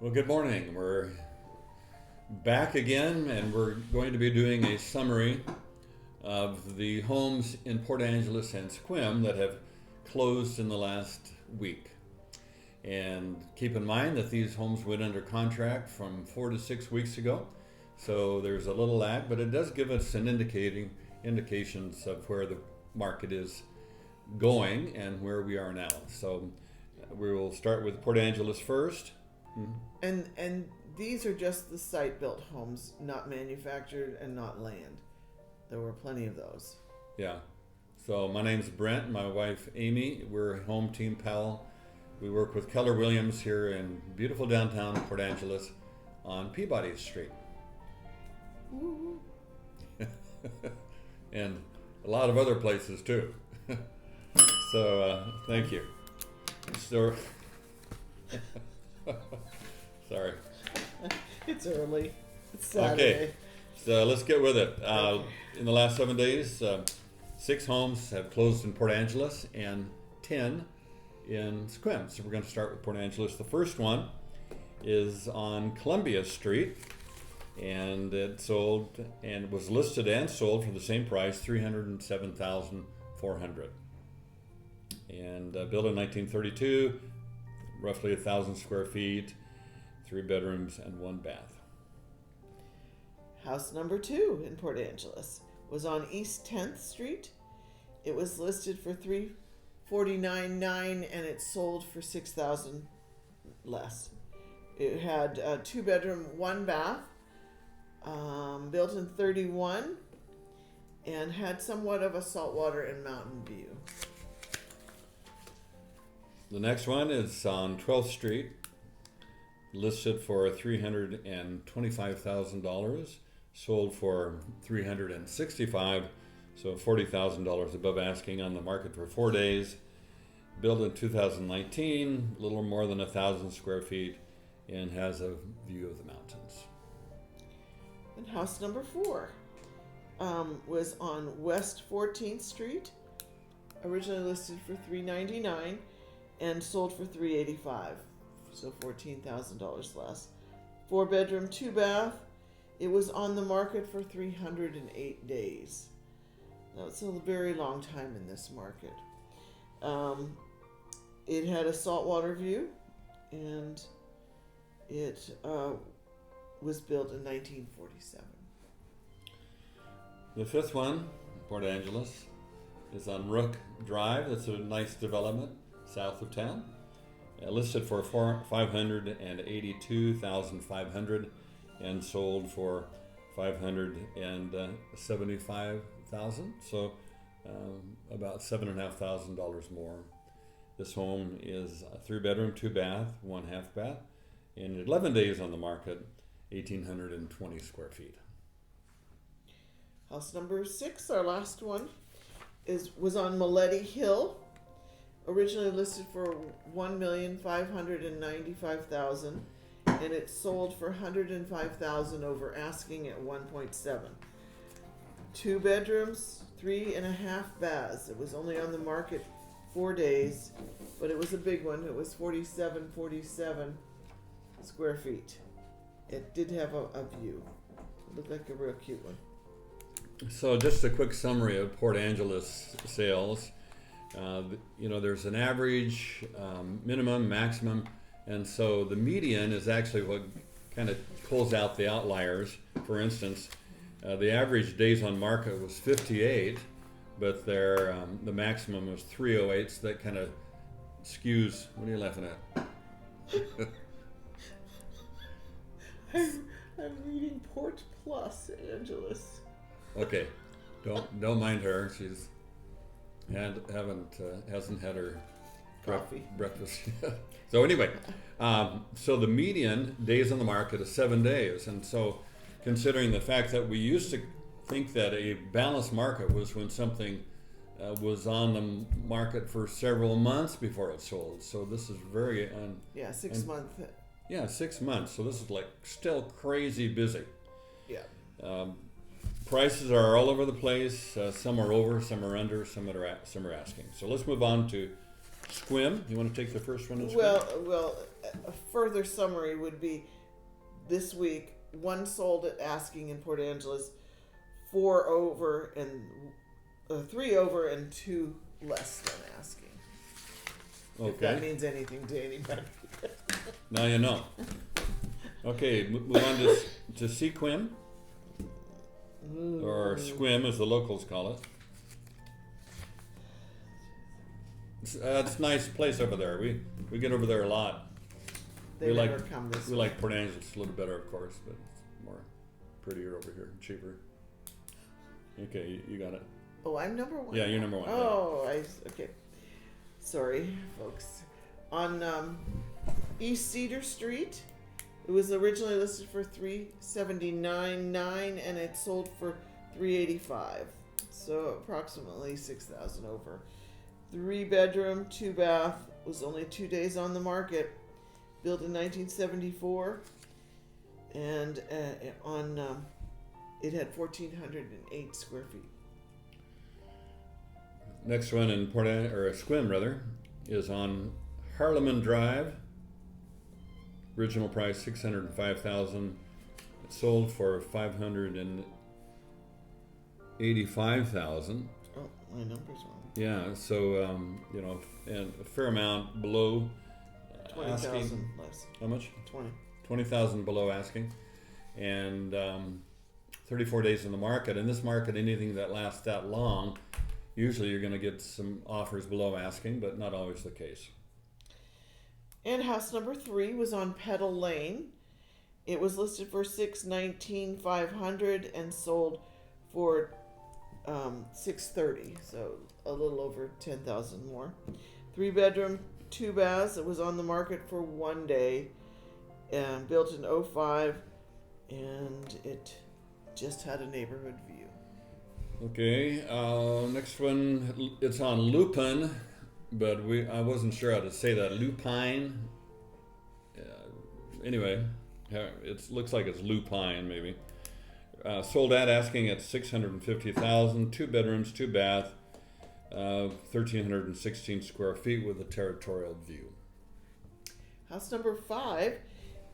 Well, good morning. We're back again, and we're going to be doing a summary of the homes in Port Angeles and Sequim that have closed in the last week. And keep in mind that these homes went under contract from 4 to 6 weeks ago, so there's a little lag, but it does give us an indications of where the market is going and where we are now. So we will start with Port Angeles first. And these are just the site-built homes, not manufactured and not land. There were plenty of those. Yeah. So my name's Brent, my wife Amy. We're Home Team Powell. We work with Keller Williams here in beautiful downtown Port Angeles on Peabody Street. Woo-hoo. And a lot of other places too. So thank you. So sorry. It's early. It's Saturday. Okay, so let's get with it. In the last 7 days, 6 homes have closed in Port Angeles and 10 in Sequim. So we're going to start with Port Angeles. The first one is on Columbia Street, and it sold and was listed and sold for the same price, $307,400. And built in 1932, roughly 1,000 square feet, 3 bedrooms and 1 bath. House number 2 in Port Angeles was on East 10th Street. It was listed for $349,900 and it sold for $6,000 less. It had a 2 bedroom, 1 bath, built in 31, and had somewhat of a saltwater and mountain view. The next one is on 12th Street, listed for $325,000, sold for $365,000, so $40,000 above asking, on the market for 4 days. Built in 2019, a little more than 1,000 square feet, and has a view of the mountains. And house number 4 was on West 14th Street, originally listed for $399,000 and sold for $385,000, so $14,000 less. 4 bedroom, 2 bath. It was on the market for 308 days. That's a very long time in this market. It had a saltwater view, and it was built in 1947. The fifth one, Port Angeles, is on Rook Drive. That's a nice development south of town. Listed for $582,500 and sold for $575,000. So about $7,500 more. This home is a 3 bedroom, 2 bath, 1 half bath, and 11 days on the market, 1,820 square feet. House number 6, our last one, was on Maletti Hill. Originally listed for $1,595,000, and it sold for $105,000 over asking at 1.7. 2 bedrooms, 3.5 baths. It was only on the market 4 days, but it was a big one. It was 47 square feet. It did have a view. It looked like a real cute one. So just a quick summary of Port Angeles sales. There's an average, minimum, maximum, and so the median is actually what kind of pulls out the outliers. For instance, the average days on market was 58, but the maximum was 308, so that kind of skews. What are you laughing at? I'm reading Port Plus Angeles. Okay, don't mind her. She's hasn't had her breakfast yet. So anyway, so the median days on the market is 7 days, and so considering the fact that we used to think that a balanced market was when something was on the market for several months before it sold. So this is very 6 months. Yeah, 6 months. So this is like still crazy busy. Yeah. Prices are all over the place. Some are over, some are under, some are asking. So let's move on to Sequim, you want to take the first one? Well, a further summary would be this week, one sold at asking in Port Angeles, 4 over and 3 over and 2 less than asking. If that Okay, means anything to anybody. now you know. Okay, move on to Sequim, or Sequim as the locals call it. It's a nice place over there. We get over there a lot. They We never like- come this We way. like Port Angeles a little better, of course, but it's more prettier over here, cheaper. Okay, you got it. Oh, I'm number 1. Yeah, you're number 1. Oh, okay. Sorry, folks. On East Cedar Street, it was originally listed for $379,900 and it sold for $385,000. So approximately $6,000 over. 3-bedroom, 2-bath, was only 2 days on the market. Built in 1974, and it had 1,408 square feet. Next one in Sequim rather, is on Harleman Drive. Original price $605,000. It sold for $585,000. Oh, my number's wrong. Yeah, so and a fair amount below 20,000 asking. less. How much? 20. 20,000 below asking, and 34 days in the market. In this market, anything that lasts that long, usually you're going to get some offers below asking, but not always the case. And house number 3 was on Petal Lane. It was listed for $619,500 and sold for $630,000, so a little over $10,000 more. 3-bedroom, 2 baths. It was on the market for 1 day, and built in 2005, and it just had a neighborhood view. Okay, next one, it's on Lupin, but I wasn't sure how to say that. Lupine. Anyway, it looks like it's Lupine maybe. Sold at asking at $650,000. 2 bedrooms, 2 bath, 1,316 square feet with a territorial view. House number 5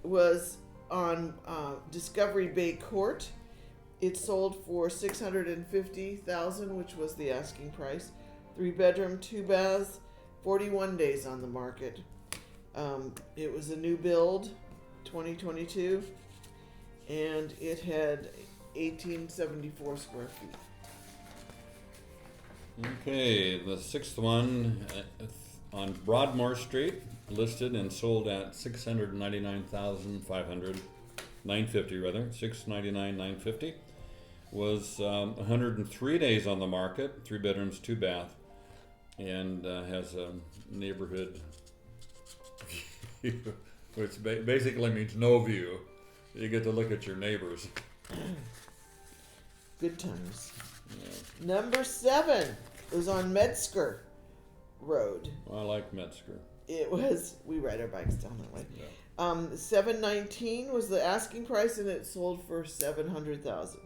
was on Discovery Bay Court. It sold for $650,000, which was the asking price. 3-bedroom, 2 baths, 41 days on the market. It was a new build, 2022, and it had 1,874 square feet. Okay, the 6th one on Broadmoor Street, listed and sold at $699,500, $950 rather, $699,950. Was 103 days on the market, 3 bedrooms, 2 bath, and has a neighborhood view, which basically means no view. You get to look at your neighbors. Good times. Yeah. Number 7 was on Metzger Road. I like Metzger. It was, we ride our bikes down that way. Yeah. $719,000 was the asking price, and it sold for $700,000.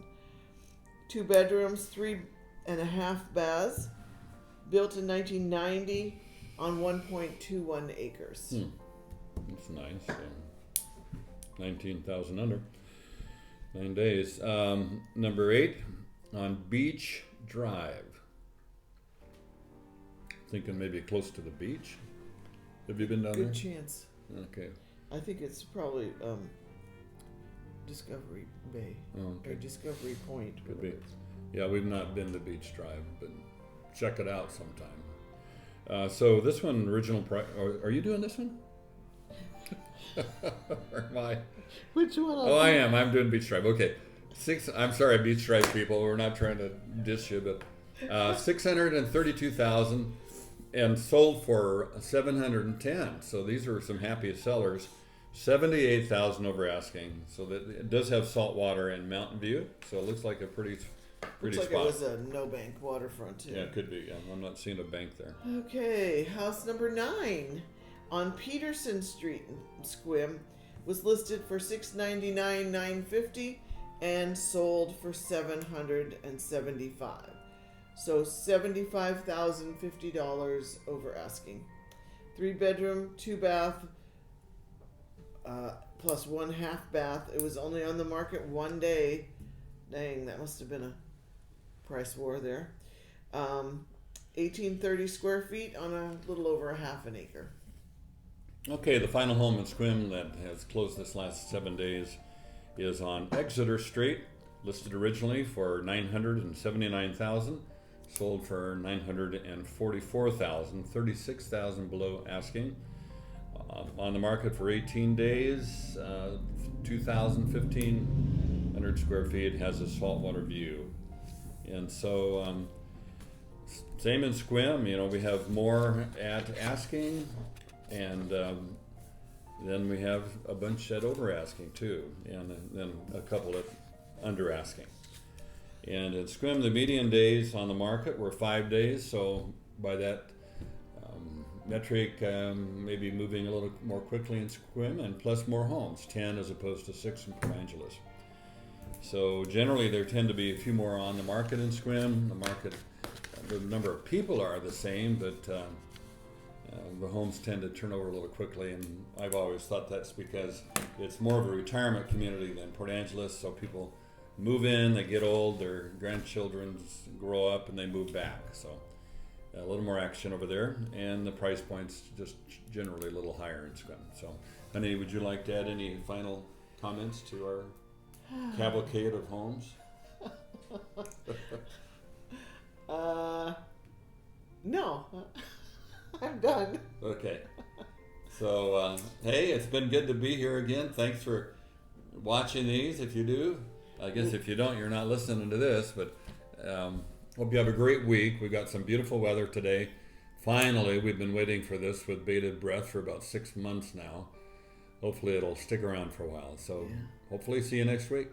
2 bedrooms, 3.5 baths, built in 1990 on 1.21 acres. That's nice. 19,000 under. 9 days. Number 8 on Beach Drive. Thinking maybe close to the beach. Have you been down Good there? chance. Okay. I think it's probably Discovery Bay Oh, or okay. Discovery Point. Could whatever be. it's- Yeah, we've not been to Beach Drive, but check it out sometime. So this one, original price. Are you doing this one? Or am I? Which one? Oh, I am. I'm doing Beach Drive. Okay. I'm sorry, Beach Drive people. We're not trying to diss you, but $632,000 and sold for $710,000. So these are some happy sellers. $78,000 over asking. So that it does have salt water and mountain view. So it looks like a pretty Looks like spot. it was a no bank waterfront too. Yeah, it could be. Yeah, I'm not seeing a bank there. Okay, house number 9 on Peterson Street in Sequim was listed for $699,950 and sold for $775. So $75,050 over asking. 3-bedroom, 2-bath, plus 1 half bath. It was only on the market 1 day. Dang, that must have been a price war there. 1830 square feet on a little over a half an acre. Okay, the final home in Sequim that has closed this last 7 days is on Exeter Street, listed originally for $979,000, sold for $944,000, $36,000 below asking. On the market for 18 days, 1,500 square feet, has a saltwater view. And so, same in Sequim, you know, we have more at asking, and then we have a bunch at over asking too, and then a couple at under asking. And in Sequim, the median days on the market were 5 days, so by that metric, maybe moving a little more quickly in Sequim, and plus more homes, 10 as opposed to 6 in Port Angeles. So generally there tend to be a few more on the market in Sequim. The number of people are the same, but the homes tend to turn over a little quickly, and I've always thought that's because it's more of a retirement community than Port Angeles, so people move in, they get old, their grandchildren grow up, and they move back. So a little more action over there, and the price point's just generally a little higher in Sequim. So, honey, would you like to add any final comments to our cavalcade of homes? No. I'm done. Okay. So, hey, it's been good to be here again. Thanks for watching these. If you do, I guess if you don't, you're not listening to this, but hope you have a great week. We got some beautiful weather today. Finally, we've been waiting for this with bated breath for about 6 months now. Hopefully it'll stick around for a while. So hopefully see you next week.